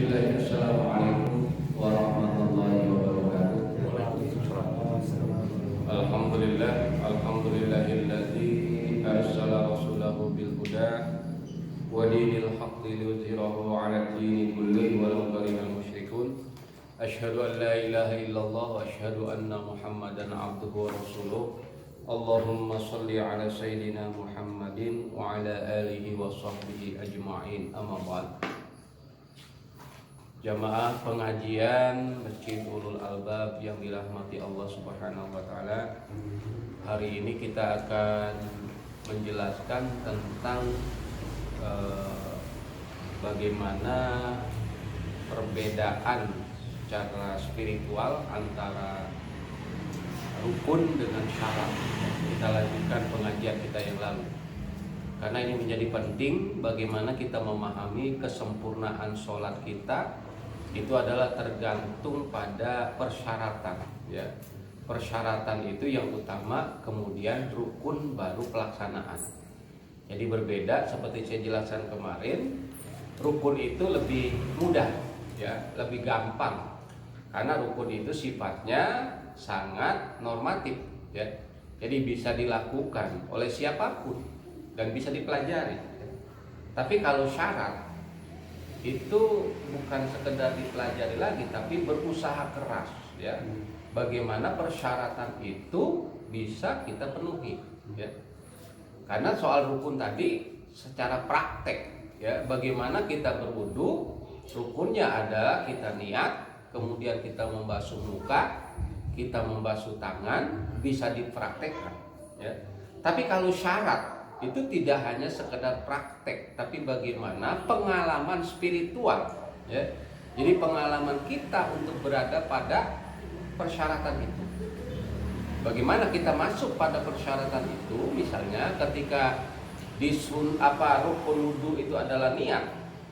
Assalamualaikum warahmatullahi wabarakatuh. Alhamdulillahilladzi arsala rasulahu bil huda wa dinil haqqi liyudhhirahu 'ala ad-dini kullihi walau karihal musyrikun. Asyhadu an la ilaha illallah wa asyhadu anna Muhammadan 'abduhu wa rasuluh. Allahumma shalli 'ala sayyidina Muhammadin wa 'ala alihi wa sahbihi ajma'in. Amma ba'd. Jamaah pengajian Masjid Ulul Albab yang dirahmati Allah Subhanahu wa taala. Hari ini kita akan menjelaskan tentang bagaimana perbedaan secara spiritual antara rukun dengan syarat. Kita lanjutkan pengajian kita yang lalu. Karena ini menjadi penting bagaimana kita memahami kesempurnaan sholat kita itu adalah tergantung pada persyaratan, ya. Persyaratan itu yang utama, kemudian rukun baru pelaksanaan. Jadi berbeda seperti saya jelaskan kemarin, rukun itu lebih mudah, ya, lebih gampang. Karena rukun itu sifatnya sangat normatif, ya. Jadi bisa dilakukan oleh siapapun dan bisa dipelajari. Tapi kalau syarat itu bukan sekedar dipelajari lagi, tapi berusaha keras, ya. Bagaimana persyaratan itu bisa kita penuhi, ya. Karena soal rukun tadi secara praktek, ya, bagaimana kita berwudu, rukunnya adalah kita niat, kemudian kita membasuh muka, kita membasuh tangan, bisa dipraktekkan, ya. Tapi kalau syarat itu tidak hanya sekedar praktek, tapi bagaimana pengalaman spiritual, ya. Jadi pengalaman kita untuk berada pada persyaratan itu. Bagaimana kita masuk pada persyaratan itu? Misalnya ketika rukun wudu itu adalah niat.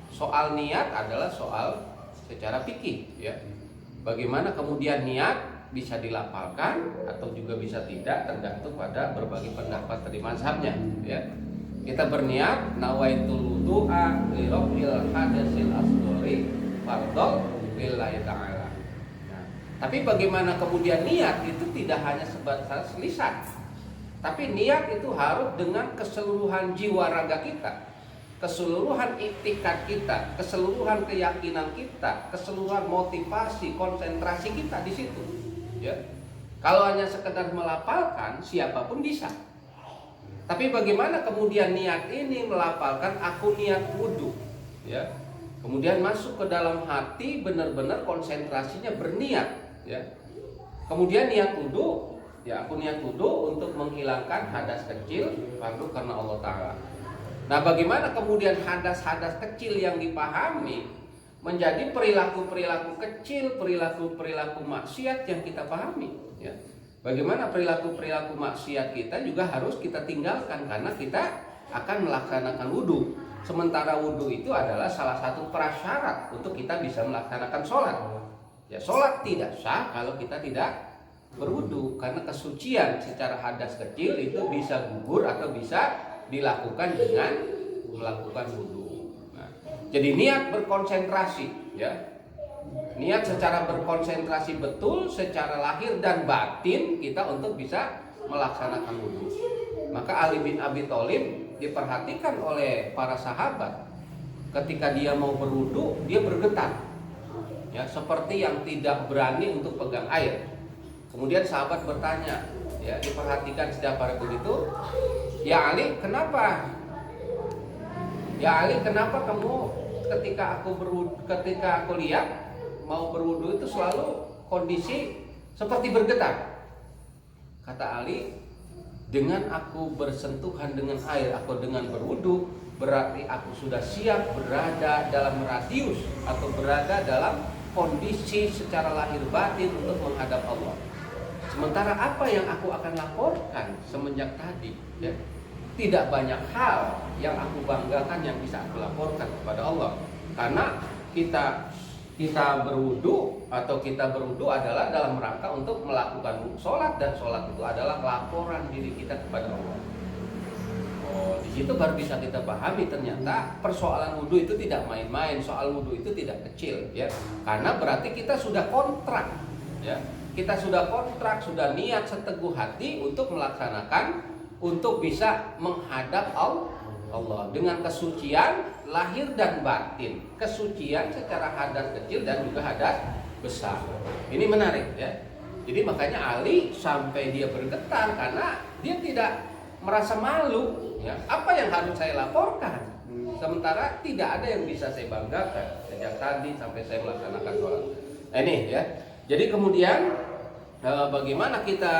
Soal niat adalah soal secara fikih, ya. Bagaimana kemudian niat bisa dilafalkan atau juga bisa tidak, tergantung pada berbagai pendapat dari mazhabnya, ya. Kita berniat nawaitul wudu'a li raf'il hadatsil asghari fardhu lillahi ta'ala. Nah, tapi bagaimana kemudian niat itu tidak hanya sebatas lisan, tapi niat itu harus dengan keseluruhan jiwa raga kita, keseluruhan iktikad kita, keseluruhan keyakinan kita, keseluruhan motivasi, konsentrasi kita di situ. Ya. Kalau hanya sekedar melafalkan, siapapun bisa. Tapi bagaimana kemudian niat ini melafalkan aku niat wudu, ya. Kemudian masuk ke dalam hati, benar-benar konsentrasinya berniat, ya. Kemudian niat wudu, ya, aku niat wudu untuk menghilangkan hadas kecil fardu karena Allah Ta'ala. Nah, bagaimana kemudian hadas-hadas kecil yang dipahami menjadi perilaku-perilaku kecil, perilaku-perilaku maksiat yang kita pahami, ya. Bagaimana perilaku-perilaku maksiat kita juga harus kita tinggalkan karena kita akan melaksanakan wudu. Sementara wudu itu adalah salah satu prasyarat untuk kita bisa melaksanakan sholat. Ya, sholat tidak sah kalau kita tidak berwudu, karena kesucian secara hadas kecil itu bisa gugur atau bisa dilakukan dengan melakukan wudu. Jadi niat berkonsentrasi, ya. Niat secara berkonsentrasi betul secara lahir dan batin kita untuk bisa melaksanakan wudu. Maka Ali bin Abi Thalib diperhatikan oleh para sahabat ketika dia mau berwudu, dia bergetar, ya, seperti yang tidak berani untuk pegang air. Kemudian sahabat bertanya, ya, diperhatikan setiap hari begitu, "Ya Ali, kenapa? Ya Ali, kenapa kamu ketika aku lihat mau berwudu itu selalu kondisi seperti bergetar?" Kata Ali, "Dengan aku bersentuhan dengan air, aku dengan berwudu, berarti aku sudah siap berada dalam radius atau berada dalam kondisi secara lahir batin untuk menghadap Allah. Sementara apa yang aku akan laporkan semenjak tadi, ya, tidak banyak hal yang aku banggakan yang bisa aku laporkan kepada Allah. Karena kita berwudu atau kita berwudu adalah dalam rangka untuk melakukan sholat, dan sholat itu adalah laporan diri kita kepada Allah." Oh, di Itu baru bisa kita pahami ternyata persoalan wudhu itu tidak main-main, soal wudhu itu tidak kecil ya. Karena berarti kita sudah kontrak ya. Kita sudah kontrak, sudah niat seteguh hati untuk melaksanakan, untuk bisa menghadap Allah dengan kesucian lahir dan batin. Kesucian secara hadas kecil dan juga hadas besar. Ini menarik ya. Jadi makanya Ali sampai dia bergetar karena dia tidak merasa malu ya. Apa yang harus saya laporkan? Sementara tidak ada yang bisa saya banggakan sejak tadi sampai saya melaksanakan sholat. Ini ya. Jadi kemudian bagaimana kita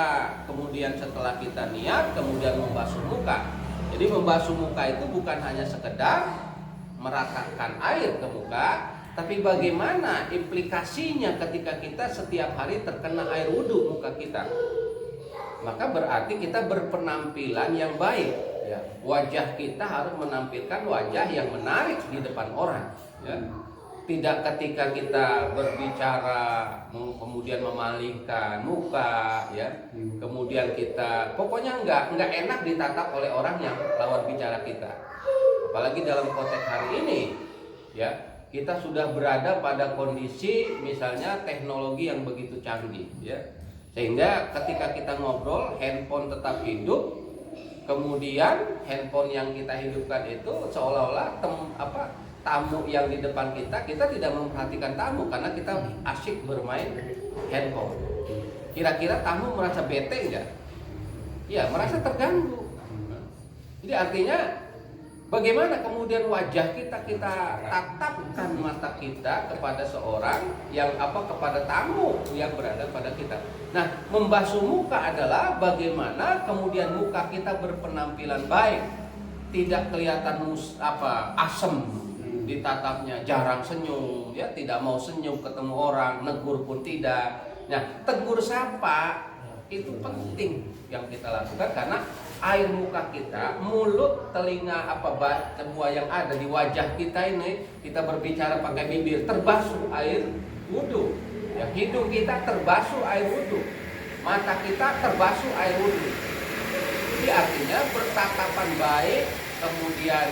kemudian setelah kita niat kemudian membasuh muka. Jadi membasuh muka itu bukan hanya sekedar meratakan air ke muka, tapi bagaimana implikasinya ketika kita setiap hari terkena air wudhu muka kita. Maka berarti kita berpenampilan yang baik ya. Wajah kita harus menampilkan wajah yang menarik di depan orang ya. Tidak ketika kita berbicara kemudian memalingkan muka ya. Kemudian kita pokoknya enggak enak ditatap oleh orang yang lawan bicara kita. Apalagi dalam konteks hari ini ya, kita sudah berada pada kondisi misalnya teknologi yang begitu canggih ya. Sehingga ketika kita ngobrol handphone tetap hidup, kemudian handphone yang kita hidupkan itu seolah-olah tamu yang di depan kita tidak memperhatikan tamu karena kita asyik bermain handphone. Kira-kira tamu merasa bete enggak? Ya, merasa terganggu. Jadi artinya bagaimana kemudian wajah kita tatapkan mata kita kepada seorang yang kepada tamu yang berada pada kita. Nah, membasuh muka adalah bagaimana kemudian muka kita berpenampilan baik, tidak kelihatan asem ditatapnya, jarang senyum ya, tidak mau senyum ketemu orang, negur pun tidak. Nah, tegur sapa itu penting yang kita lakukan karena air muka kita, mulut, telinga, semua yang ada di wajah kita ini, kita berbicara pakai bibir terbasuh air wudhu ya. Hidung kita terbasuh air wudhu, mata kita terbasuh air wudhu. Jadi artinya bertatapan baik, kemudian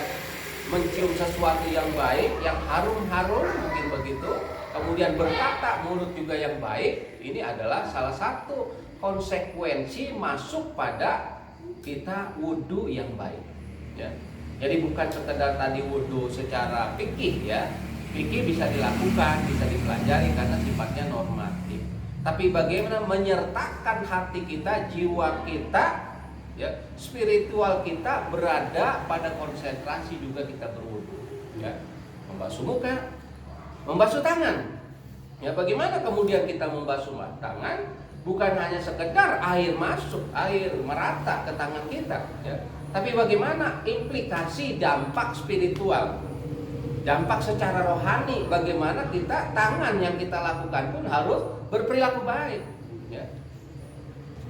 mencium sesuatu yang baik, yang harum-harum mungkin begitu, kemudian berkata mulut juga yang baik. Ini adalah salah satu konsekuensi masuk pada kita wudhu yang baik ya. Jadi bukan sekedar tadi wudhu secara fikih ya. Fikih bisa dilakukan, bisa dipelajari karena sifatnya normatif. Tapi bagaimana menyertakan hati kita, jiwa kita ya, spiritual kita berada pada konsentrasi juga kita berwudhu ya. Membasuh muka, membasuh tangan ya. Bagaimana kemudian kita membasuh tangan? Bukan hanya sekedar air masuk, air merata ke tangan kita ya. Tapi bagaimana implikasi dampak spiritual, dampak secara rohani, bagaimana kita tangan yang kita lakukan pun harus berperilaku baik ya.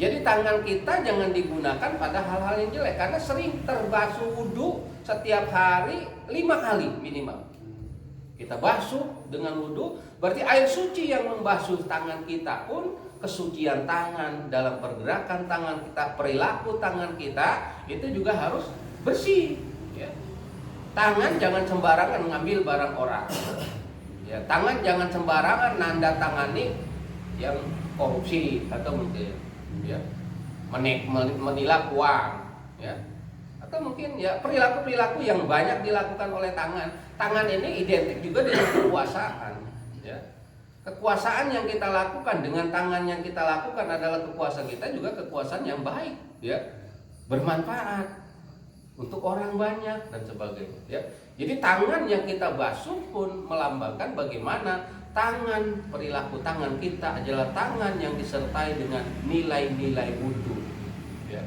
Jadi tangan kita jangan digunakan pada hal-hal yang jelek, karena sering terbasuh wudhu setiap hari 5 kali minimal. Kita basuh dengan wudhu, berarti air suci yang membasuh tangan kita pun, kesucian tangan dalam pergerakan tangan kita, perilaku tangan kita itu juga harus bersih ya. Tangan jangan sembarangan ngambil barang orang ya. Tangan jangan sembarangan nanda tangani yang korupsi atau mungkin ya menilap uang ya, atau mungkin ya perilaku-perilaku yang banyak dilakukan oleh tangan. Tangan ini identik juga dengan kekuasaan ya. Kekuasaan yang kita lakukan dengan tangan yang kita lakukan adalah kekuasaan kita, juga kekuasaan yang baik ya, bermanfaat untuk orang banyak dan sebagainya ya. Jadi tangan yang kita basuh pun melambangkan bagaimana tangan, perilaku tangan kita adalah tangan yang disertai dengan nilai-nilai wudhu ya.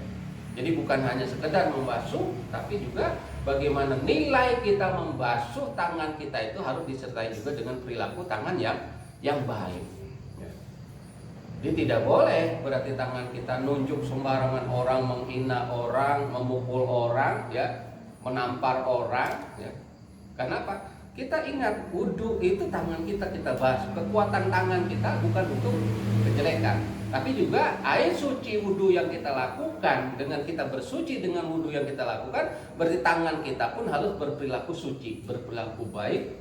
Jadi bukan hanya sekedar membasuh, tapi juga bagaimana nilai kita membasuh tangan kita itu harus disertai juga dengan perilaku tangan yang baik ya. Jadi tidak boleh berarti tangan kita nunjuk sembarangan orang, menghina orang, memukul orang ya, menampar orang ya. Kenapa? Kita ingat wudhu itu tangan kita basuh. Kekuatan tangan kita bukan untuk kejelekan, tapi juga air suci wudhu yang kita lakukan. Dengan kita bersuci dengan wudhu yang kita lakukan, berarti tangan kita pun harus berperilaku suci, berperilaku baik.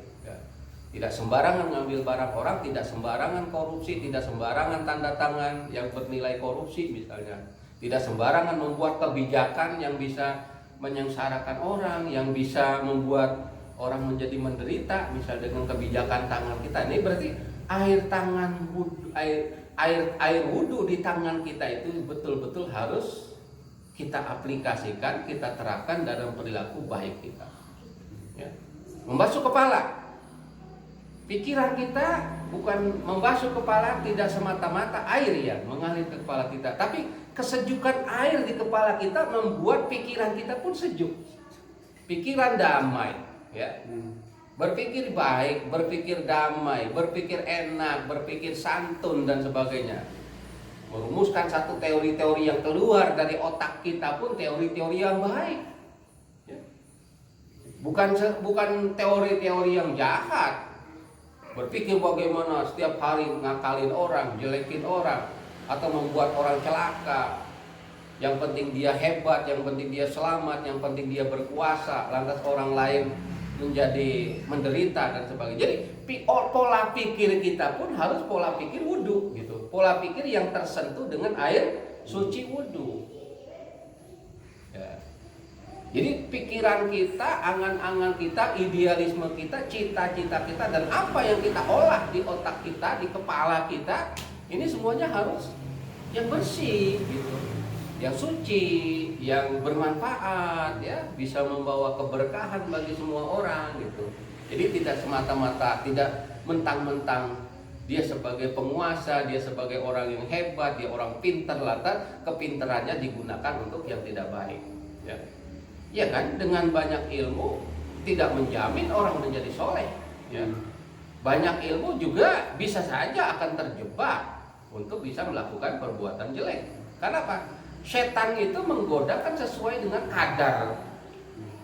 Tidak sembarangan ngambil barang orang, tidak sembarangan korupsi, tidak sembarangan tanda tangan yang bernilai korupsi misalnya. Tidak sembarangan membuat kebijakan yang bisa menyengsarakan orang, yang bisa membuat orang menjadi menderita, misal dengan kebijakan tangan kita. Ini berarti air wudhu di tangan kita itu betul-betul harus kita aplikasikan, kita terapkan dalam perilaku baik kita. Ya. Membasuh kepala, pikiran kita bukan membasuh kepala, tidak semata-mata air yang mengalir ke kepala kita, tapi kesejukan air di kepala kita membuat pikiran kita pun sejuk, pikiran damai. Ya, berpikir baik, berpikir damai, berpikir enak, berpikir santun dan sebagainya. Merumuskan satu teori-teori yang keluar dari otak kita pun teori-teori yang baik. Ya. Bukan teori-teori yang jahat. Berpikir bagaimana setiap hari ngakalin orang, jelekin orang, atau membuat orang celaka. Yang penting dia hebat, yang penting dia selamat, yang penting dia berkuasa, lantas orang lain menjadi menderita dan sebagainya. Jadi pola pikir kita pun harus pola pikir wudhu gitu. Pola pikir yang tersentuh dengan air suci wudhu. Ya. Jadi pikiran kita, angan-angan kita, idealisme kita, cita-cita kita, dan apa yang kita olah di otak kita, di kepala kita, ini semuanya harus yang bersih gitu, yang suci, yang bermanfaat, ya, bisa membawa keberkahan bagi semua orang gitu. Jadi tidak semata-mata, tidak mentang-mentang dia sebagai penguasa, dia sebagai orang yang hebat, dia orang pintar, lantas kepintarannya digunakan untuk yang tidak baik. Ya, ya kan, dengan banyak ilmu tidak menjamin orang menjadi soleh. Ya. Banyak ilmu juga bisa saja akan terjebak untuk bisa melakukan perbuatan jelek. Karena apa? Setan itu menggodakan sesuai dengan kadar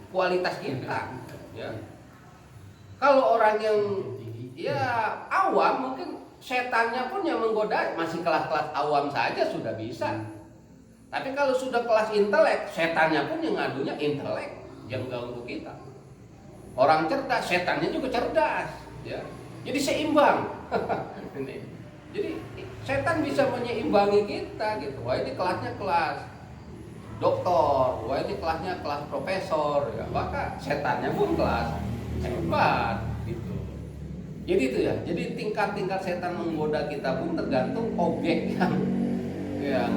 kualitas kita. Ya. Kalau orang yang awam, mungkin setannya pun yang menggoda masih kelas-kelas awam saja sudah bisa. Tapi kalau sudah kelas intelek, setannya pun yang ngadunya intelek yang ganggu kita. Orang cerdas, setannya juga cerdas. Ya. Jadi seimbang. Jadi setan bisa menyeimbangi kita gitu. Wah, ini kelasnya kelas doktor, wah ini kelasnya kelas profesor, ya. Maka setannya pun kelas hebat gitu. Jadi itu ya. Jadi tingkat-tingkat setan menggoda kita pun tergantung objek yang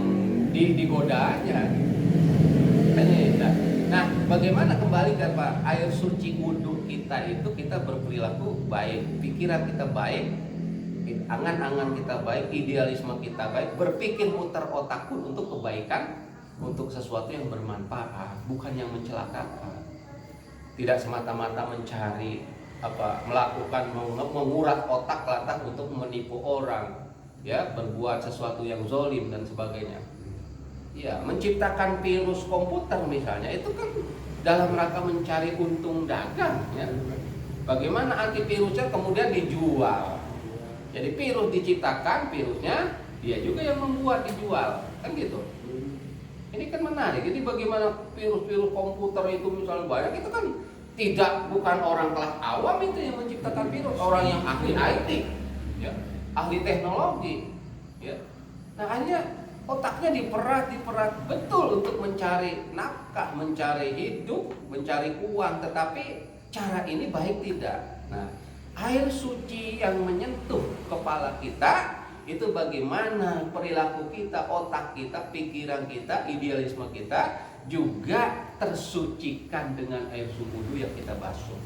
digodanya. Nah, bagaimana kembali ke Pak? Air suci wudhu kita itu kita berperilaku baik, pikiran kita baik, angan-angan kita baik, idealisme kita baik, berpikir muter otak pun untuk kebaikan, untuk sesuatu yang bermanfaat, bukan yang mencelakakan. Tidak semata-mata mencari melakukan menguras otak lantas untuk menipu orang, ya, berbuat sesuatu yang zolim dan sebagainya. Ya, menciptakan virus komputer misalnya itu kan dalam rangka mencari untung dagang, ya. Bagaimana antivirusnya kemudian dijual? Jadi virus diciptakan, virusnya dia juga yang membuat, dijual, kan gitu. Ini kan menarik. Jadi bagaimana virus-virus komputer itu misalnya banyak, itu kan bukan orang kelas awam itu yang menciptakan virus, orang yang ahli IT, ya, ahli teknologi, ya. Nah, hanya otaknya diperat betul untuk mencari nafkah, mencari hidup, mencari uang, tetapi cara ini baik tidak. Nah, air suci yang menyentuh kepala kita itu bagaimana perilaku kita, otak kita, pikiran kita, idealisme kita juga tersucikan dengan air wudhu yang kita basuh.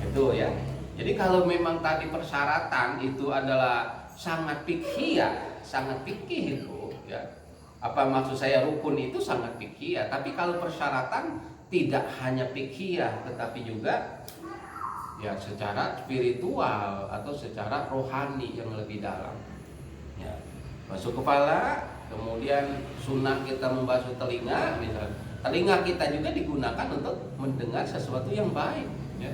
Itu ya. Jadi kalau memang tadi persyaratan itu adalah sangat fikih, sangat fikih itu, ya. Apa maksud saya rukun itu sangat fikih, tapi kalau persyaratan tidak hanya fikih, tetapi juga ya secara spiritual atau secara rohani yang lebih dalam. Ya. Basuh kepala, kemudian sunnah kita membasuh telinga, misalnya. Telinga kita juga digunakan untuk mendengar sesuatu yang baik, ya.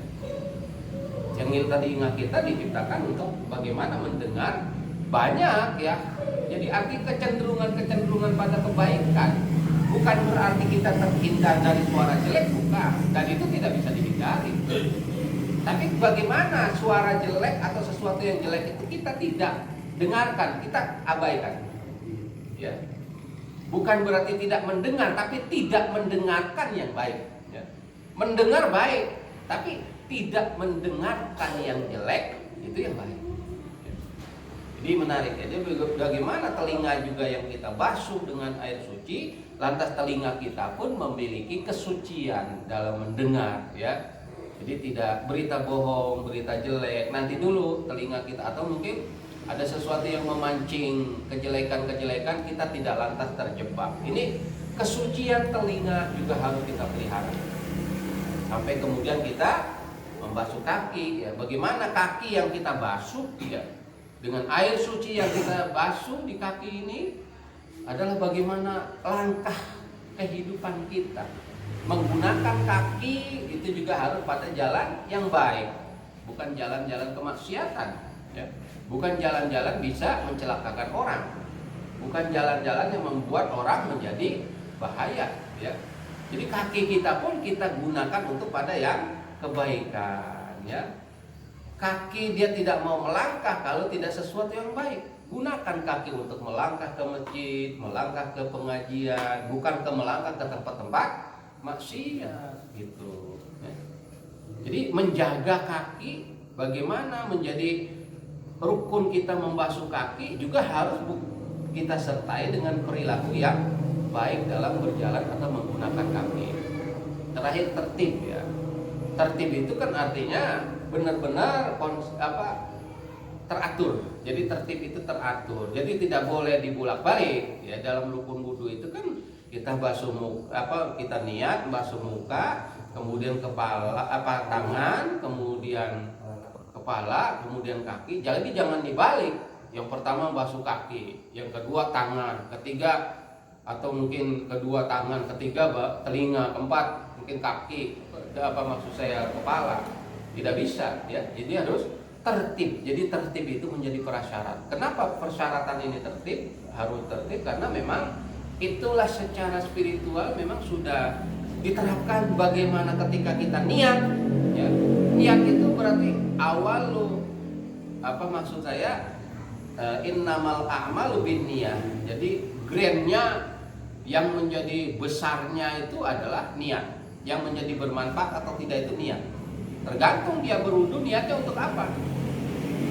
Cengil telinga kita diciptakan untuk bagaimana mendengar banyak ya. Jadi arti kecenderungan pada kebaikan. Bukan berarti kita terhindar dari suara jelek, bukan. Dan itu tidak bisa dihindari. Tapi bagaimana suara jelek atau sesuatu yang jelek itu kita tidak dengarkan, kita abaikan. Ya. Bukan berarti tidak mendengar, tapi tidak mendengarkan yang baik. Ya. Mendengar baik, tapi tidak mendengarkan yang jelek, itu yang baik. Ya. Jadi menarik ya. Jadi bagaimana telinga juga yang kita basuh dengan air suci, lantas telinga kita pun memiliki kesucian dalam mendengar, ya. Jadi tidak berita bohong, berita jelek. Nanti dulu telinga kita, atau mungkin ada sesuatu yang memancing kejelekan-kejelekan, kita tidak lantas terjebak. Ini kesucian telinga juga harus kita pelihara. Sampai kemudian kita membasuh kaki, ya. Bagaimana kaki yang kita basuh, ya, dengan air suci yang kita basuh di kaki ini adalah bagaimana langkah kehidupan kita. Menggunakan kaki itu juga harus pada jalan yang baik, bukan jalan-jalan kemaksiatan, ya. Bukan jalan-jalan bisa mencelakakan orang, bukan jalan-jalan yang membuat orang menjadi bahaya, ya. Jadi kaki kita pun kita gunakan untuk pada yang kebaikan, ya. Kaki dia tidak mau melangkah kalau tidak sesuatu yang baik. Gunakan kaki untuk melangkah ke masjid, melangkah ke pengajian, bukan ke melangkah ke tempat-tempat maksiat, gitu. Ya. Jadi menjaga kaki, bagaimana menjadi rukun kita membasuh kaki juga harus kita sertai dengan perilaku yang baik dalam berjalan atau menggunakan kaki. Terakhir tertib, ya. Tertib itu kan artinya benar-benar teratur. Jadi tertib itu teratur. Jadi tidak boleh dibulak-balik. Ya, dalam rukun wudu itu kan kita basuh muka, kita niat basuh muka, kemudian kepala, tangan, kemudian kepala, kemudian kaki. Jadi jangan dibalik. Yang pertama basuh kaki, yang kedua tangan, ketiga atau mungkin kedua tangan, ketiga telinga, keempat mungkin kaki. Maksud saya kepala. Tidak bisa, ya. Jadi harus tertib. Jadi tertib itu menjadi prasyarat. Kenapa persyaratan ini tertib? Harus tertib karena memang itulah secara spiritual memang sudah diterapkan bagaimana ketika kita niat, ya. Niat itu berarti awal maksud saya innamal a'malu binniyah. Jadi grand-nya yang menjadi besarnya itu adalah niat. Yang menjadi bermanfaat atau tidak itu niat. Tergantung dia berwudu niatnya untuk apa.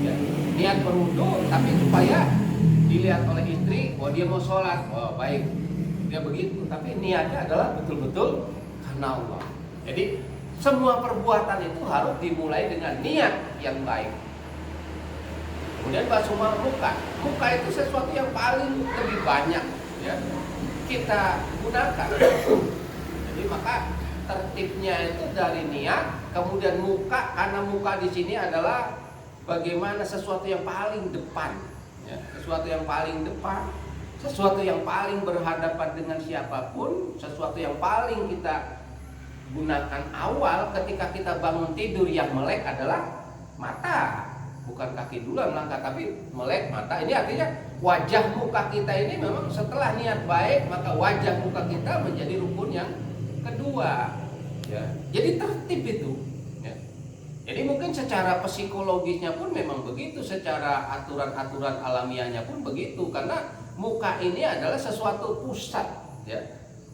Ya, niat berwudu tapi supaya dilihat oleh istri, dia mau sholat, baik, dia begitu. Tapi niatnya adalah betul-betul karena Allah. Jadi semua perbuatan itu harus dimulai dengan niat yang baik. Kemudian basuh muka. Muka itu sesuatu yang paling lebih banyak, ya, kita gunakan. Jadi maka tertibnya itu dari niat, kemudian muka, karena muka di sini adalah bagaimana sesuatu yang paling depan, ya, sesuatu yang paling depan, sesuatu yang paling berhadapan dengan siapapun, sesuatu yang paling kita gunakan awal ketika kita bangun tidur. Yang melek adalah mata, bukan kaki dulu yang melangkah, tapi melek mata. Ini artinya wajah muka kita ini memang setelah niat baik, maka wajah muka kita menjadi rukun yang kedua, ya. Jadi tertib itu, ya. Jadi mungkin secara psikologisnya pun memang begitu, secara aturan-aturan alamiahnya pun begitu, karena muka ini adalah sesuatu pusat, ya.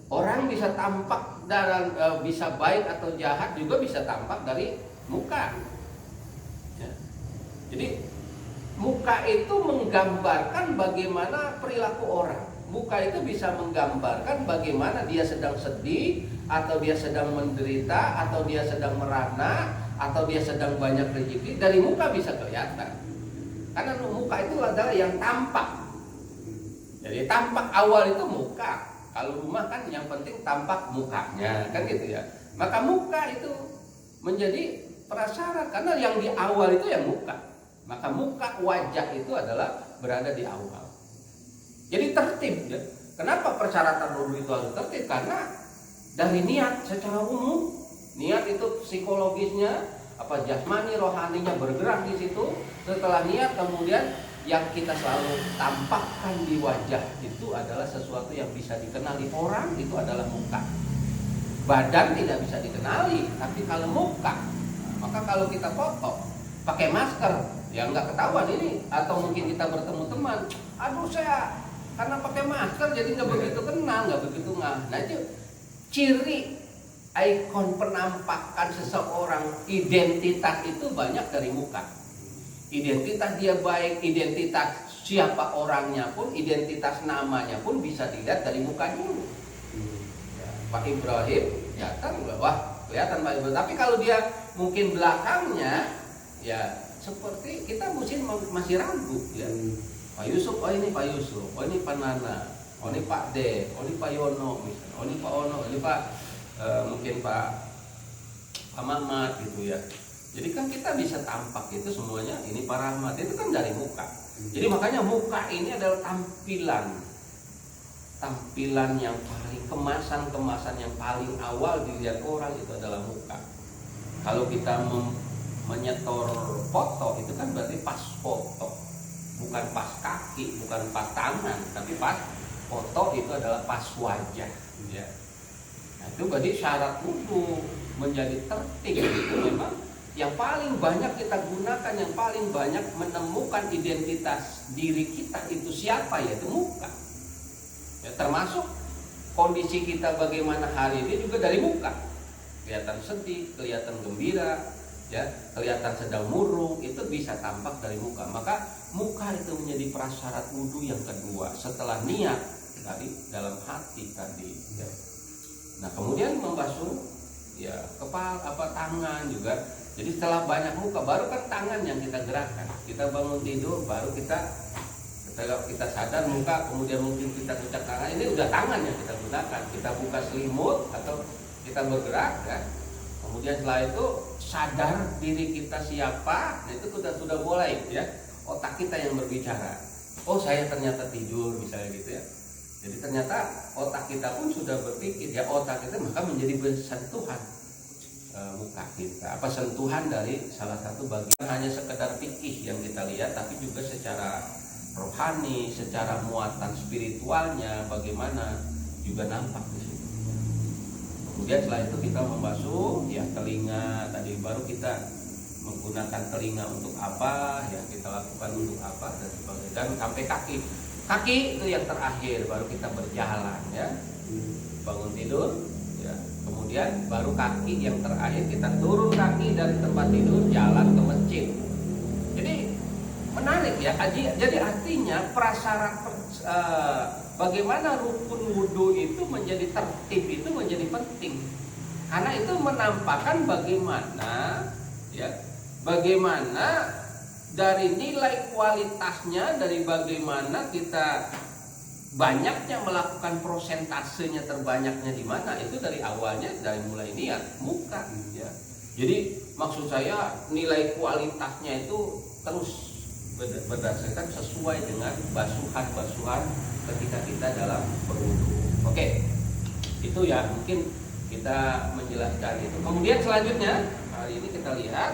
Orang bisa tampak dan bisa baik atau jahat juga bisa tampak dari muka, ya. Jadi muka itu menggambarkan bagaimana perilaku orang. Muka itu bisa menggambarkan bagaimana dia sedang sedih, atau dia sedang menderita, atau dia sedang merana, atau dia sedang banyak rezeki. Dari muka bisa kelihatan. Karena muka itu adalah yang tampak. Jadi tampak awal itu muka. Kalau rumah kan yang penting tampak mukanya, kan gitu ya. Maka muka itu menjadi prasyarat karena yang di awal itu yang muka. Maka muka, wajah itu adalah berada di awal. Jadi tertib, ya. Kenapa persyaratan wudu itu harus tertib? Karena dari niat secara umum, niat itu psikologisnya jasmani, rohaninya bergerak di situ. Setelah niat, kemudian yang kita selalu tampakkan di wajah itu adalah sesuatu yang bisa dikenali orang, itu adalah muka. Badan tidak bisa dikenali, tapi kalau muka, maka kalau kita foto pakai masker, ya nggak ketahuan ini. Atau mungkin kita bertemu teman, aduh saya karena pakai masker jadi nggak begitu kenal, nggak begitu ngah. Nah itu ciri ikon penampakan seseorang, identitas itu banyak dari muka. Identitas dia baik, identitas siapa orangnya pun, identitas namanya pun bisa dilihat dari muka dulu. Ya, Pak Ibrahim datang, wah kelihatan Pak Ibrahim. Tapi kalau dia mungkin belakangnya, ya seperti kita masih ragu, ya. Pak Yusuf, oh ini Pak Yusuf, oh ini Pak Nana, oh ini Pak D, oh ini Pak Yono, misalnya, oh ini Pak Ono, ini Pak mungkin Pak Mamat gitu ya. Jadi kan kita bisa tampak itu semuanya ini Pak Rahmat, itu kan dari muka. Jadi makanya muka ini adalah tampilan yang paling, kemasan yang paling awal dilihat orang itu adalah muka. Kalau kita menyetor foto itu kan berarti pas foto, bukan pas kaki, bukan pas tangan, tapi pas foto itu adalah pas wajah, ya. Nah, itu berarti syarat wudu menjadi tertib itu memang yang paling banyak kita gunakan, yang paling banyak menemukan identitas diri kita itu siapa, yaitu muka. Ya, termasuk kondisi kita bagaimana hari ini juga dari muka. Kelihatan sedih, kelihatan gembira, ya, kelihatan sedang murung, itu bisa tampak dari muka. Maka muka itu menjadi prasyarat wudu yang kedua setelah niat dari dalam hati tadi, ya. Nah kemudian membasuh ya kepala, tangan juga. Jadi setelah banyak muka baru kan tangan yang kita gerakkan. Kita bangun tidur baru kita sadar muka, kemudian mungkin kita cuci tangan, ini udah tangan yang kita gunakan. Kita buka selimut atau kita bergerak, ya. Kemudian setelah itu sadar diri kita siapa, nah itu sudah mulai, ya, otak kita yang berbicara. Oh saya ternyata tidur misalnya gitu, ya. Jadi ternyata otak kita pun sudah berpikir, ya otak kita maka menjadi bersentuhan muka kita. Apa sentuhan dari salah satu bagian, hanya sekedar fikih yang kita lihat, tapi juga secara rohani, secara muatan spiritualnya bagaimana juga nampak di situ. Kemudian setelah itu kita membasuh ya telinga tadi, baru kita menggunakan telinga untuk apa, ya kita lakukan untuk apa dan sebagainya, dan sampai kaki. Kaki itu yang terakhir, baru kita berjalan, ya. Bangun tidur, ya. Kemudian baru kaki yang terakhir, kita turun kaki dari tempat tidur jalan ke masjid. Jadi menarik, ya. Jadi artinya prasyarat bagaimana rukun wudu itu menjadi tertib itu menjadi penting. Karena itu menampakkan bagaimana, ya, bagaimana dari nilai kualitasnya, dari bagaimana kita banyaknya melakukan prosentasenya terbanyaknya di mana, itu dari awalnya, dari mulai niat muka, ya. Jadi maksud saya nilai kualitasnya itu terus berdasarkan sesuai dengan basuhan ketika kita dalam berwudu. Oke, itu ya mungkin kita menjelaskan itu. Kemudian selanjutnya hari ini kita lihat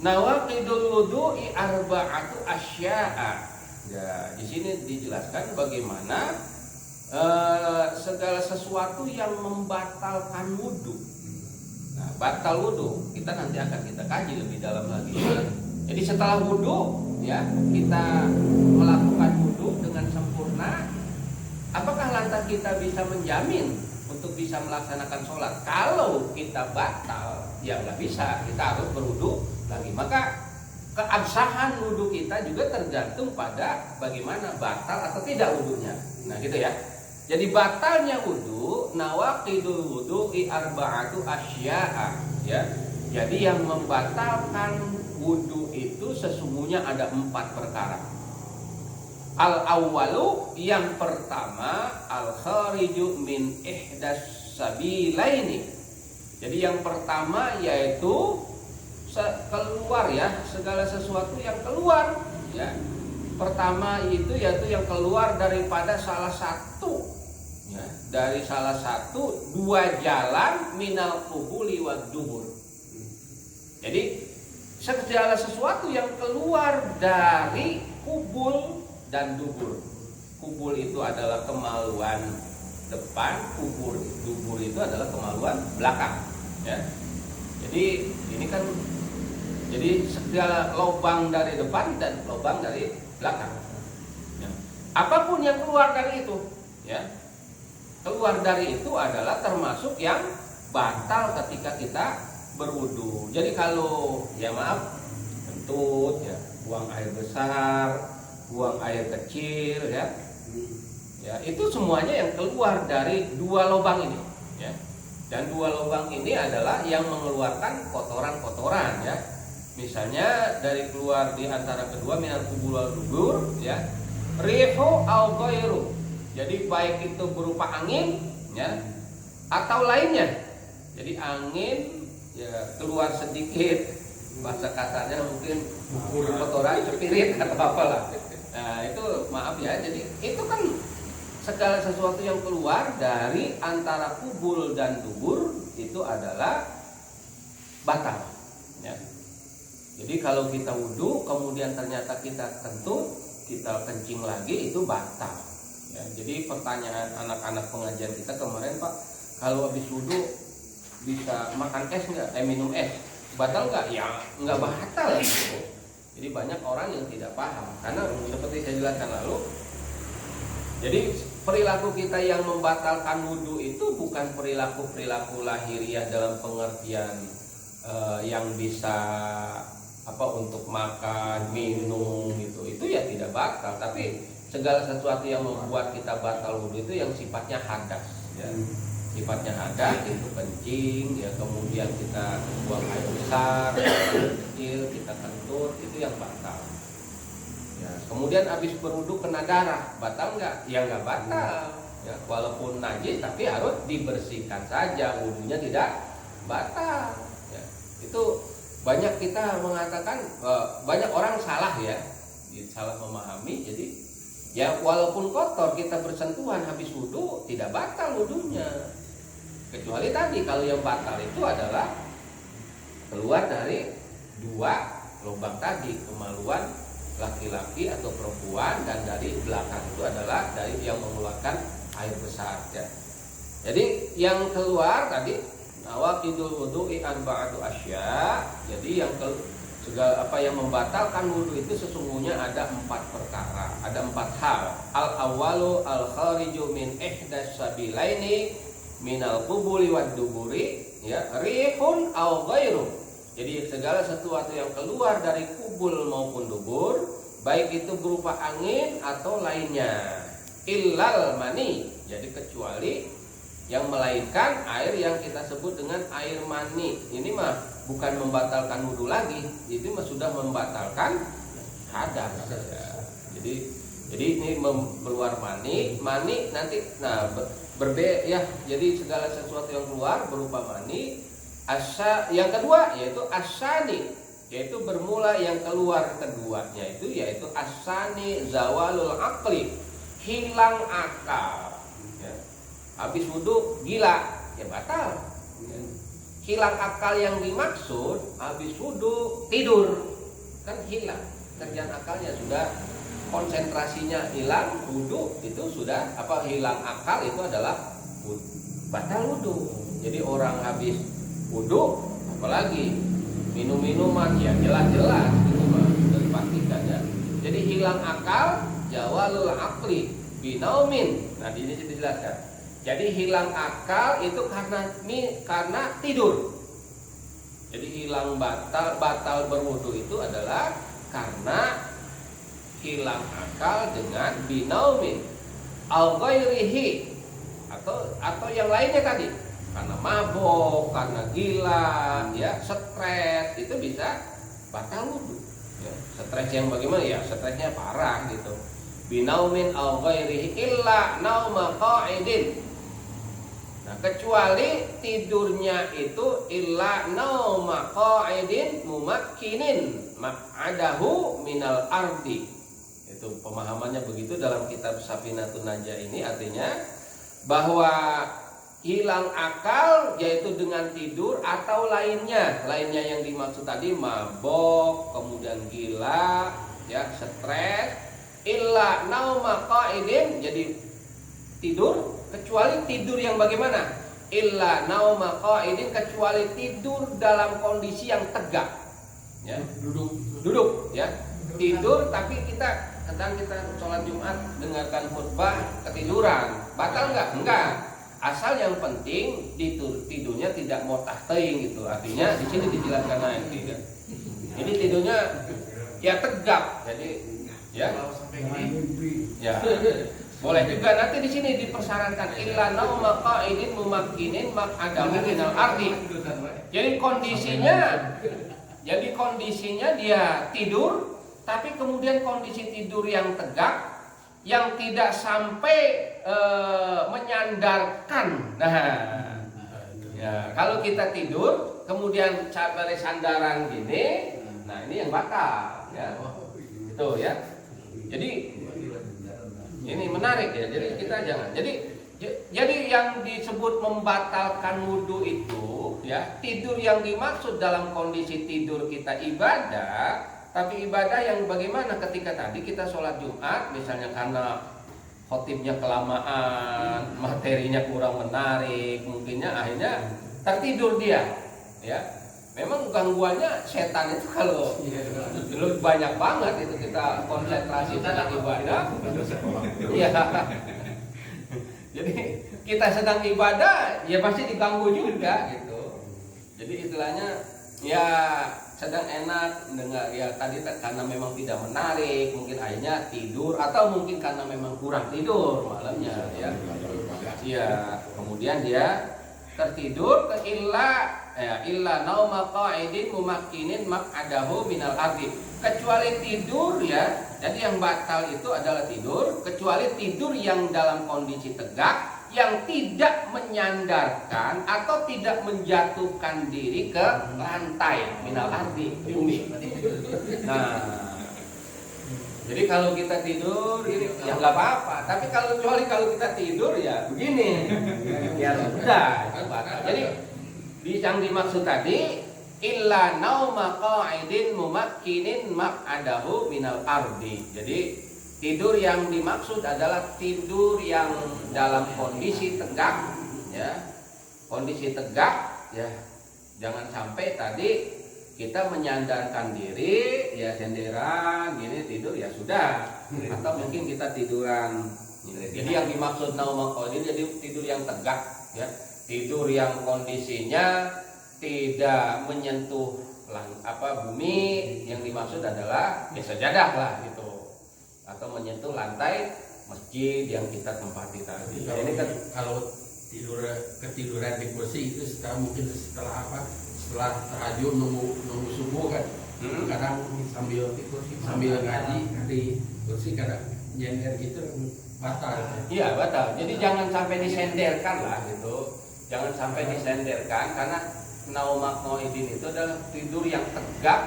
nawaqidul wudu'i arba'atu asya'a. Ya, di sini dijelaskan bagaimana segala sesuatu yang membatalkan wudu. Nah, batal wudu kita nanti akan kita kaji lebih dalam lagi. Jadi setelah wudu, ya, kita melakukan wudu dengan sempurna, apakah lantas kita bisa menjamin untuk bisa melaksanakan sholat? Kalau kita batal, ya nggak bisa, kita harus berwudu lagi. Maka keabsahan wudu kita juga tergantung pada bagaimana batal atau tidak wudunya. Nah gitu ya. Jadi batalnya wudu, nawaqidul wudu'i arba'atu asya'a, ya. Jadi yang membatalkan wudu itu sesungguhnya ada 4 perkara. Al-awwalu, yang pertama, al-khariju min ihdas sabilaini. Jadi yang pertama yaitu keluar, ya, segala sesuatu yang keluar, ya. Pertama itu yaitu yang keluar daripada salah satu, ya, dari salah satu 2 jalan minal qubuli wad dubur. Jadi segala sesuatu yang keluar dari kubul dan dubur. Kubul itu adalah kemaluan depan, dubur itu adalah kemaluan belakang. Ya. Jadi ini kan jadi segala lubang dari depan dan lubang dari belakang. Ya. Apapun yang keluar dari itu, ya, keluar dari itu adalah termasuk yang batal ketika kita berwudu. Jadi kalau ya maaf, kentut, ya, buang air besar, buang air kecil, ya, itu semuanya yang keluar dari dua lubang ini, ya. Dan dua lubang ini adalah yang mengeluarkan kotoran-kotoran, ya. Misalnya dari keluar di antara kedua minal kubul wal dubur, ya, rihu au ghairu. Jadi baik itu berupa angin, ya, atau lainnya. Jadi angin, ya, keluar sedikit, bahasa kasarnya mungkin kotoran, spirit atau apalah. Nah itu maaf ya, jadi itu kan segala sesuatu yang keluar dari antara kubul dan dubur itu adalah batal, ya. Jadi kalau kita wudu kemudian ternyata kita kentut, kita kencing lagi, itu batal, ya. Jadi pertanyaan anak-anak pengajian kita kemarin, Pak, kalau habis wudu bisa makan es nggak? Minum es batal nggak? Ya nggak batal, gitu. Jadi banyak orang yang tidak paham karena seperti saya jelaskan lalu. Jadi perilaku kita yang membatalkan wudu itu bukan perilaku lahiriah dalam pengertian yang bisa untuk makan, minum gitu. Itu ya tidak batal, tapi segala sesuatu yang membuat kita batal wudu itu yang sifatnya hadas, ya. Sifatnya hadas itu kencing, ya, kemudian kita buang air besar, air kecil, kita kentut, itu yang batal. Ya, kemudian habis berwudu kena darah, batal nggak? Ya nggak batal. Ya, walaupun najis tapi harus dibersihkan saja, wudunya tidak batal. Ya, itu banyak kita mengatakan, banyak orang salah, ya, salah memahami. Jadi ya walaupun kotor kita bersentuhan habis wudu tidak batal wudunya. Kecuali tadi kalau yang batal itu adalah keluar dari dua lubang tadi, kemaluan laki-laki atau perempuan, dan dari belakang itu adalah dari yang mengeluarkan air besar, ya. Jadi yang keluar tadi nawaqidul wudu'i arba'atu asya. Jadi yang segala apa yang membatalkan wudu itu sesungguhnya ada 4 perkara, ada 4 hal. Al awwalu al khariju min ihdas sabilaini minal qubuli wad duburi, ya, rihun au ghairu. Jadi segala sesuatu yang keluar dari kubul maupun dubur, baik itu berupa angin atau lainnya, illal mani, jadi kecuali yang melainkan air yang kita sebut dengan air mani. Ini mah bukan membatalkan wudu lagi, itu mah sudah membatalkan hadas, ya. Jadi ini keluar mani nanti, nah ya. Jadi segala sesuatu yang keluar berupa mani. Yang kedua yaitu asani, yaitu bermula yang keluar keduanya yaitu asani zawalul aqli, hilang akal, ya. Habis wudu gila, ya batal, ya. Hilang akal yang dimaksud habis wudu tidur, kan hilang kerjaan akalnya, sudah konsentrasinya hilang, wudu itu sudah hilang akal, itu adalah batal wudu. Jadi orang habis wudu apalagi minum-minuman, ya jelas-jelas itu mah sudah dipastikan, ya. Jadi hilang akal, jawalul aqli binaumin. Nah ini dijelaskan. Jadi hilang akal itu karena tidur. Jadi hilang batal berwudu itu adalah karena hilang akal dengan binaumin au ghairihi, atau yang lainnya tadi, karena mabok, karena gila, ya, stres, itu bisa batal wudu, ya. Stres yang bagaimana? Ya stresnya parah gitu. Binaumin au ghairihi illa nauma qa'idin. Nah, kecuali tidurnya itu illa nauma qa'idin mumakkinin ma'adahu minal ardi. Itu pemahamannya begitu dalam kitab Safinatun Najah ini, artinya bahwa hilang akal yaitu dengan tidur atau lainnya yang dimaksud tadi mabok, kemudian gila, ya, stres, illa nauma qa'idin, jadi tidur, kecuali tidur yang bagaimana? Illa nauma qa'idin, kecuali tidur dalam kondisi yang tegak, ya, duduk, ya, tidur tapi kadang kita sholat Jumat dengarkan khutbah ketiduran, batal nggak? Enggak. Asal yang penting tidurnya tidak motah teing gitu. Artinya di sini dijelaskan nanti. Jadi tidurnya ya tegap. Jadi ya. Ya. Boleh juga nanti di sini dipersyaratkan illa nauma qa'idin mumakkinin maq'adahu minal ardi. Jadi kondisinya dia tidur tapi kemudian kondisi tidur yang tegak yang tidak sampai menyandarkan. Nah, ya, kalau kita tidur kemudian dari sandaran gini, nah ini yang batal, ya. Itu ya. Jadi ini menarik ya. Jadi kita jangan. Jadi yang disebut membatalkan wudu itu, ya, tidur yang dimaksud dalam kondisi tidur kita ibadah. Tapi ibadah yang bagaimana ketika tadi kita sholat Jumat, misalnya karena khotibnya kelamaan, materinya kurang menarik, mungkinnya akhirnya tertidur dia, ya. Memang gangguannya setan itu kalau banyak banget itu kita konsentrasi dalam ibadah. Iya. Jadi kita sedang ibadah, ya pasti diganggu juga gitu. Jadi istilahnya ya sedang enak mendengar ya tadi karena memang tidak menarik mungkin akhirnya tidur atau mungkin karena memang kurang tidur malamnya ya. Iya, kemudian dia tertidur ke illa nauma qa'idin mumakkinin maq'adahu minal ardi. Kecuali tidur ya. Jadi yang batal itu adalah tidur kecuali tidur yang dalam kondisi tegak yang tidak menyandarkan atau tidak menjatuhkan diri ke lantai minal ardi, bumi. Nah, jadi kalau kita tidur ini ya nggak apa-apa. Tapi kecuali kalau kita tidur ya begini, ya sudah itu batal. Jadi yang dimaksud tadi illa nauma qa'idin mumakkinin maq'adahu minal ardi. Jadi tidur yang dimaksud adalah tidur yang dalam kondisi tegak, ya, kondisi tegak, ya. Jangan sampai tadi kita menyandarkan diri, ya senderan, gini tidur ya sudah, atau mungkin kita tiduran. Jadi yang dimaksud nauma qa'idin jadi tidur yang tegak, ya, tidur yang kondisinya tidak menyentuh bumi. Yang dimaksud adalah ya sajadah lah gitu. Atau menyentuh lantai masjid yang kita tempati tadi. Kalau, ini kan kalau ketiduran di kursi itu mungkin setelah tahajud nunggu subuh kan. Kadang sambil ngaji di kursi kadang nyender gitu batal. Iya batal. Jadi jangan sampai disenderkan lah gitu. Jangan sampai disenderkan karena nauma qa'idin itu adalah tidur yang tegak,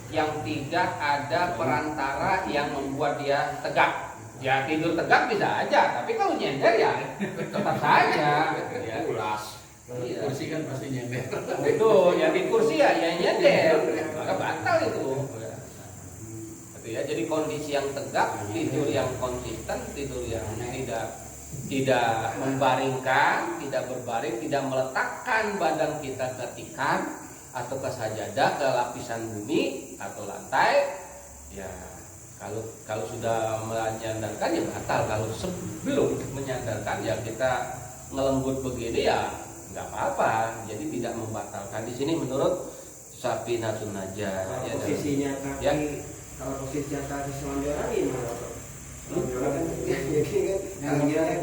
yang tidak ada perantara yang membuat dia tegak. Ya tidur tegak bisa aja, tapi kalau nyender ya tetap saja. Ya ulas. Kursi kan pasti nyender. Betul, ya di kursi ya nyender, maka batal itu. Itu ya, jadi kondisi yang tegak, tidur yang konsisten, tidur yang tidak membaringkan, tidak berbaring, tidak meletakkan badan kita ke tikar atau ke sajadah, ke lapisan bumi atau lantai, ya kalau sudah menyandarkan ya batal. Kalau sebelum menyandarkan ya kita ngelembut begini ya nggak apa-apa, jadi tidak membatalkan. Di sini menurut Safinatun Najah. Kalau ya, posisinya kaki, ya. Kalau posisinya kaki selonjoran gimana? Selonjoran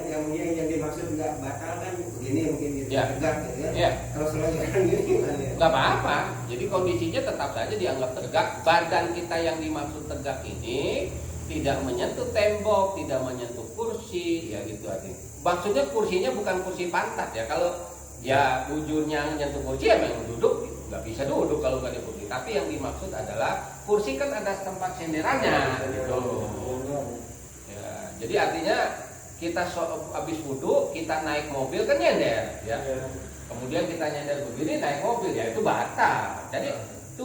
kan yang dimaksud nggak batal kan begini mungkin gitu. Ya. Tegak gitu ya. Ya. Kalau selonjoran gini gimana ya? Nggak apa-apa. Jadi kondisinya tetap saja dianggap tegak. Badan kita yang dimaksud tegak ini tidak menyentuh tembok, tidak menyentuh kursi, ya gitu aja. Maksudnya kursinya bukan kursi pantat ya. Kalau ya bujurnya menyentuh kursi ya memang duduk, nggak bisa duduk kalau nggak ada kursi. Tapi yang dimaksud adalah kursi kan ada tempat senderannya, gitu. Ya, jadi artinya kita habis wudhu, kita naik mobil kan nyender, ya. Kemudian kita nyender begini naik mobil, ya itu batal. Jadi itu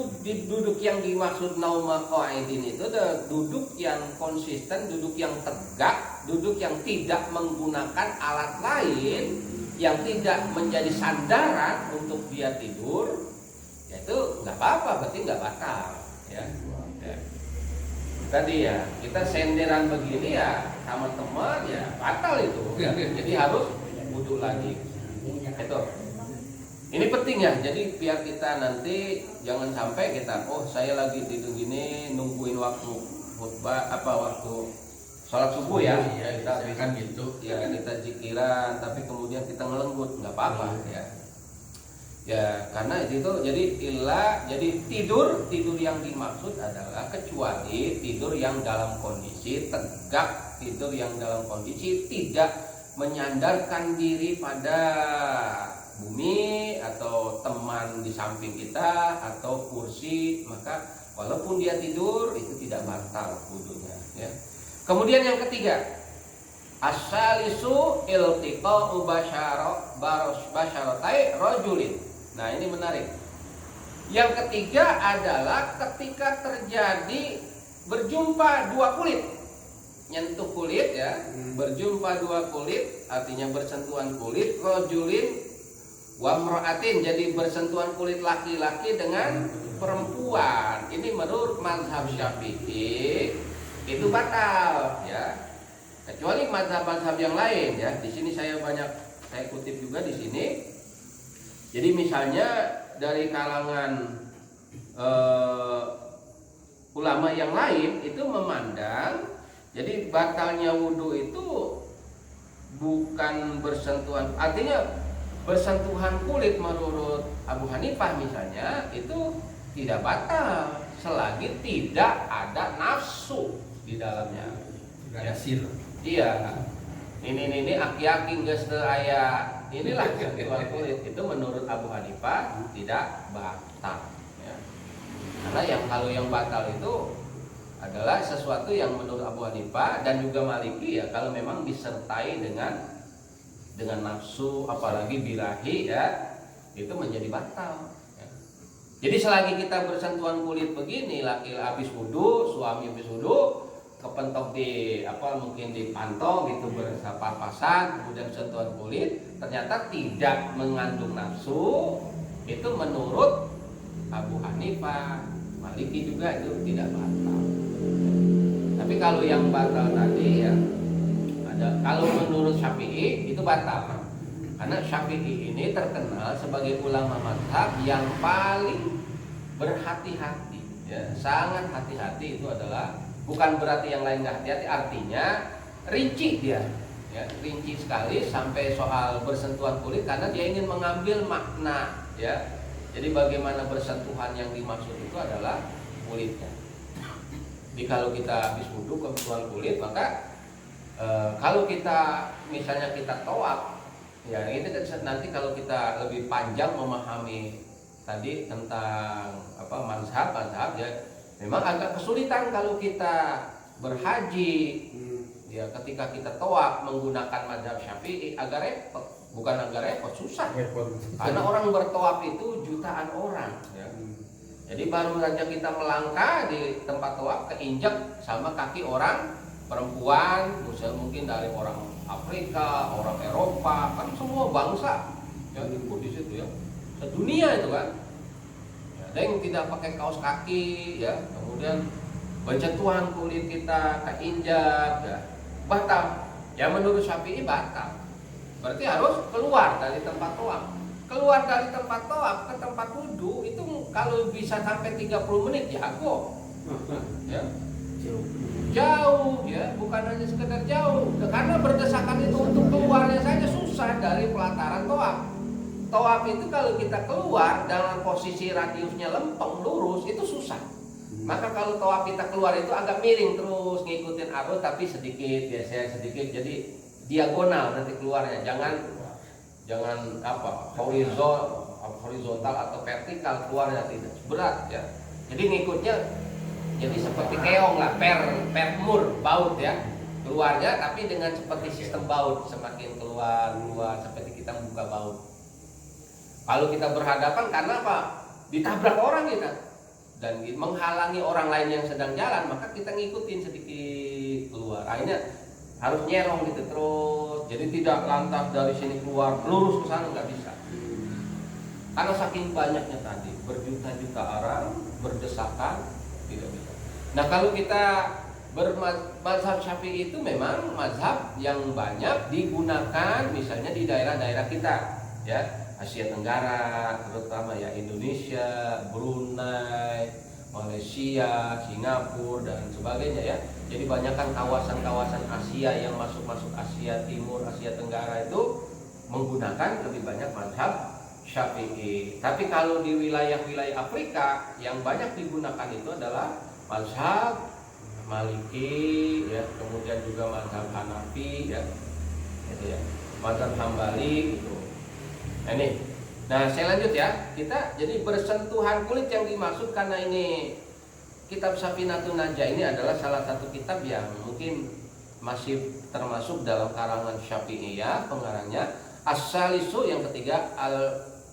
duduk yang dimaksud nauma qaidin itu adalah duduk yang konsisten, duduk yang tegak, duduk yang tidak menggunakan alat lain, yang tidak menjadi sandaran untuk dia tidur, ya itu nggak apa-apa, berarti nggak batal, ya. Tadi ya kita senderan begini ya sama teman ya batal itu, jadi harus wudhu lagi. Itu ini penting ya, jadi biar kita nanti jangan sampai kita saya lagi tidur gini nungguin waktu khutbah waktu sholat subuh ya, kita kan gitu ya, kita zikiran tapi kemudian kita ngelenggut, nggak apa-apa ya karena itu jadi tidur yang dimaksud adalah kecuali tidur yang dalam kondisi tegak, tidur yang dalam kondisi tidak menyandarkan diri pada bumi atau teman di samping kita atau kursi, maka walaupun dia tidur itu tidak batal wudunya, ya. Kemudian yang ketiga, asalisu iltiqa'u basyaratai rajulin. Nah, ini menarik. Yang ketiga adalah ketika terjadi berjumpa dua kulit. Nyentuh kulit ya, berjumpa dua kulit artinya bersentuhan kulit, rajulin wa mra'atin, jadi bersentuhan kulit laki-laki dengan perempuan. Ini menurut mazhab Syafi'i itu batal ya. Kecuali mazhab-mazhab yang lain ya. Di sini saya kutip juga di sini. Jadi misalnya dari kalangan ulama yang lain itu memandang jadi batalnya wudhu itu bukan bersentuhan, artinya bersentuhan kulit menurut Abu Hanifah misalnya itu tidak batal selagi tidak ada nafsu di dalamnya. Ada sir. Iya. Ini aki-aki geus teu aya inilah sentuhan kulit itu menurut Abu Hanifah tidak batal ya. Karena kalau yang batal itu adalah sesuatu yang menurut Abu Hanifah dan juga Maliki ya kalau memang disertai dengan nafsu apalagi birahi ya itu menjadi batal ya. Jadi selagi kita bersentuhan kulit begini, laki habis wudhu, suami habis wudhu kepentok mungkin di pantong gitu berpapasan kemudian sentuhan kulit ternyata tidak mengandung nafsu, itu menurut Abu Hanifah, Maliki juga itu tidak batal. Tapi kalau yang batal tadi ya kalau menurut Syafi'i itu batal. Karena Syafi'i ini terkenal sebagai ulama mazhab yang paling berhati-hati ya, sangat hati-hati. Itu adalah bukan berarti yang lain nggak hati-hati, artinya rinci dia ya, rinci sekali sampai soal bersentuhan kulit karena dia ingin mengambil makna ya. Jadi bagaimana bersentuhan yang dimaksud itu adalah kulitnya. Jadi kalau kita habis wudhu kesentuhan kulit, maka kalau kita misalnya kita tawaf ya itu nanti kalau kita lebih panjang memahami tadi tentang mazhab ya memang agak kesulitan kalau kita berhaji ya ketika kita tawaf menggunakan mazhab Syafi'i agak repot, bukan agak repot, susah karena orang bertawaf itu jutaan orang ya. Jadi baru saja kita melangkah di tempat tawaf keinjak sama kaki orang perempuan, misalnya mungkin dari orang Afrika, orang Eropa, kan semua bangsa yang ikut di situ ya, sedunia itu kan. Ya, ada yang tidak pakai kaos kaki, ya, kemudian bersentuhan kulit kita keinjak, ya, batal. Ya menurut Syafi'i batal. Berarti harus keluar dari tempat tawaf. Keluar dari tempat tawaf ke tempat wudhu itu kalau bisa sampai 30 menit jago. Ya. Jauh ya, bukan hanya sekedar jauh karena berdesakan itu untuk keluarnya saja susah dari pelataran tawaf. Tawaf itu kalau kita keluar dalam posisi radiusnya lempeng lurus itu susah. Maka kalau tawaf kita keluar itu agak miring terus ngikutin arus tapi sedikit geser sedikit jadi diagonal nanti keluarnya. Jangan horizontal atau vertikal keluarnya tidak berat ya. Jadi ngikutnya jadi seperti keong lah, per mur baut ya. keluarnya, tapi dengan seperti sistem baut, semakin keluar seperti kita buka baut. Kalau kita berhadapan, karena apa? Ditabrak orang kita dan menghalangi orang lain yang sedang jalan, maka kita ngikutin sedikit keluar. Akhirnya harus nyerong gitu terus. Jadi tidak lantas dari sini keluar lurus ke sana, nggak bisa. Karena saking banyaknya tadi, berjuta-juta orang berdesakan, tidak bisa. Nah, kalau kita mazhab Syafi'i itu memang mazhab yang banyak digunakan misalnya di daerah-daerah kita, ya, Asia Tenggara, terutama ya Indonesia, Brunei, Malaysia, Singapura dan sebagainya ya. Jadi banyakkan kawasan-kawasan Asia yang masuk Asia Timur, Asia Tenggara itu menggunakan lebih banyak mazhab Syafi'i. Tapi kalau di wilayah-wilayah Afrika yang banyak digunakan itu adalah mazhab Maliki, ya, kemudian juga mazhab Hanafi, ya, gitu ya, mazhab Hambali gitu. Nah, saya lanjut ya. Kita jadi bersentuhan kulit yang dimaksud karena ini kitab Safinatun Najah ini adalah salah satu kitab yang mungkin masih termasuk dalam karangan Syafi'iyah pengarangnya. As-salisu yang ketiga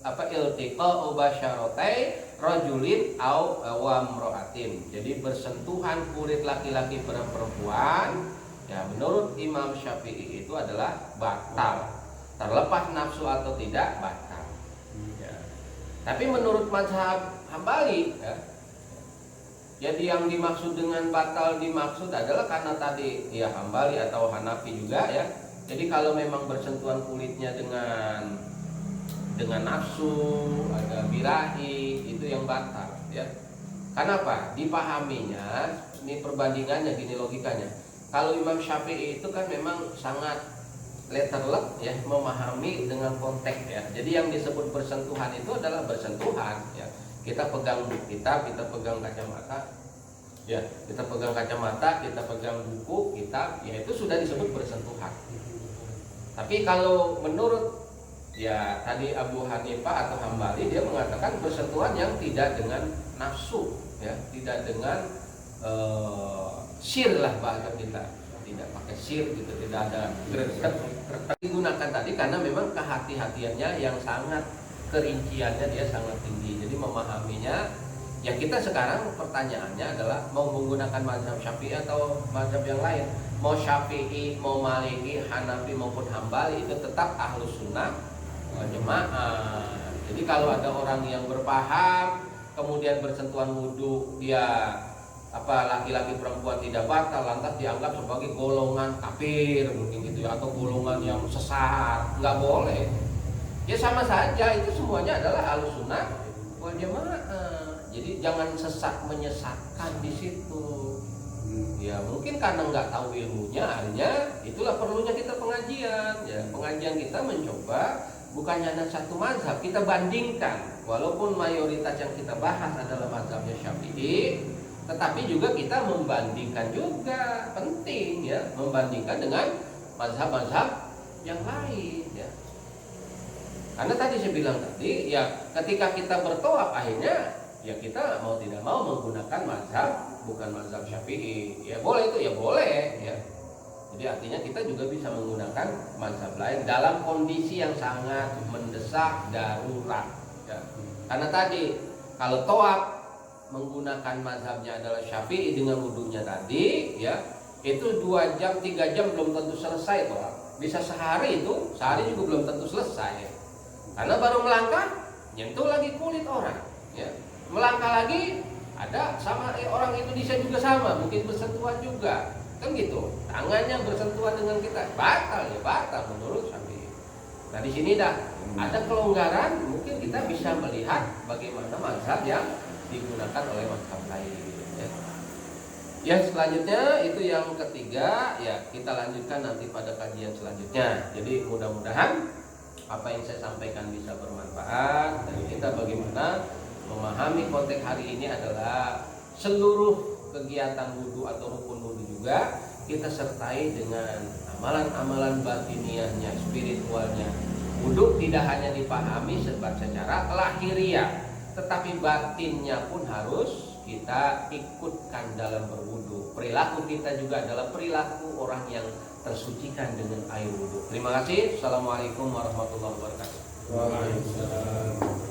iltiqa'u basyaratai rajulin au wamroatin. Jadi bersentuhan kulit laki-laki perempuan ya menurut Imam Syafi'i itu adalah batal. Terlepas nafsu atau tidak batal. Ya. Tapi menurut mazhab Hambali ya, jadi yang dimaksud dengan batal dimaksud adalah karena tadi ya Hambali atau Hanafi juga ya. Jadi kalau memang bersentuhan kulitnya dengan nafsu, ada birahi, itu yang batal ya. Kenapa? Dipahaminya, ini perbandingannya gini logikanya. Kalau Imam Syafi'i itu kan memang sangat letterlek ya, memahami dengan konteks ya. Jadi yang disebut bersentuhan itu adalah bersentuhan ya. Kita pegang kitab, kita pegang kacamata ya, kita pegang kacamata, kita pegang buku, kitab, ya itu sudah disebut bersentuhan. Tapi kalau menurut ya tadi Abu Hanifah atau Hambali, dia mengatakan bersentuhan yang tidak dengan nafsu ya, tidak dengan sir lah bahasa kita, tidak pakai sir gitu, tidak ada greget digunakan tadi karena memang kehati-hatiannya yang sangat, kerinciannya dia sangat tinggi. Jadi memahaminya ya, kita sekarang pertanyaannya adalah mau menggunakan mazhab Syafi'i atau mazhab yang lain. Mau Syafi'i, mau Maliki, Hanafi maupun Hambali itu tetap Ahlus Sunnah wal Jamaah. Jadi kalau ada orang yang berpaham kemudian bersentuhan wudhu, dia laki-laki perempuan tidak batal, lantas dianggap sebagai golongan kafir mungkin gitu ya, atau golongan yang sesat, nggak boleh. Ya sama saja, itu semuanya adalah Ahlus Sunnah wal Jamaah. Jadi jangan sesat menyesatkan di situ. Ya mungkin karena nggak tahu ilmunya, akhirnya itulah perlunya kita pengajian. Ya pengajian kita mencoba bukannya hanya satu mazhab, kita bandingkan. Walaupun mayoritas yang kita bahas adalah mazhabnya Syafi'i, tetapi juga kita membandingkan juga, penting ya, membandingkan dengan mazhab-mazhab yang lain ya. Karena tadi saya bilang tadi ya, ketika kita bertawaf akhirnya ya kita mau tidak mau menggunakan mazhab, bukan mazhab Syafi'i. Ya boleh itu, ya boleh ya. Jadi artinya kita juga bisa menggunakan mazhab lain dalam kondisi yang sangat mendesak, darurat ya. Karena tadi kalau tawaf menggunakan mazhabnya adalah Syafi'i dengan wudunya tadi ya, itu 2 jam 3 jam belum tentu selesai tawaf. Bisa sehari juga belum tentu selesai ya. Karena baru melangkah nyentuh lagi kulit orang ya. Melangkah lagi ada sama orang Indonesia juga sama, mungkin bersentuhan juga kan gitu, tangannya bersentuhan dengan kita, batal ya, batal menurut Syafi'i. Nah di sini dah ada kelonggaran, mungkin kita bisa melihat bagaimana mazhab yang digunakan oleh mazhab lain ya. Ya selanjutnya itu yang ketiga ya, kita lanjutkan nanti pada kajian selanjutnya. Jadi mudah-mudahan apa yang saya sampaikan bisa bermanfaat, dan kita bagaimana memahami konteks hari ini adalah seluruh kegiatan wudhu atau rukun wudhu juga kita sertai dengan amalan-amalan batiniahnya, spiritualnya. Wudhu tidak hanya dipahami secara lahiriah, tetapi batinnya pun harus kita ikutkan dalam berwudu. Perilaku kita juga adalah perilaku orang yang tersucikan dengan air wudu. Terima kasih. Assalamualaikum warahmatullahi wabarakatuh. Waalaikumsalam.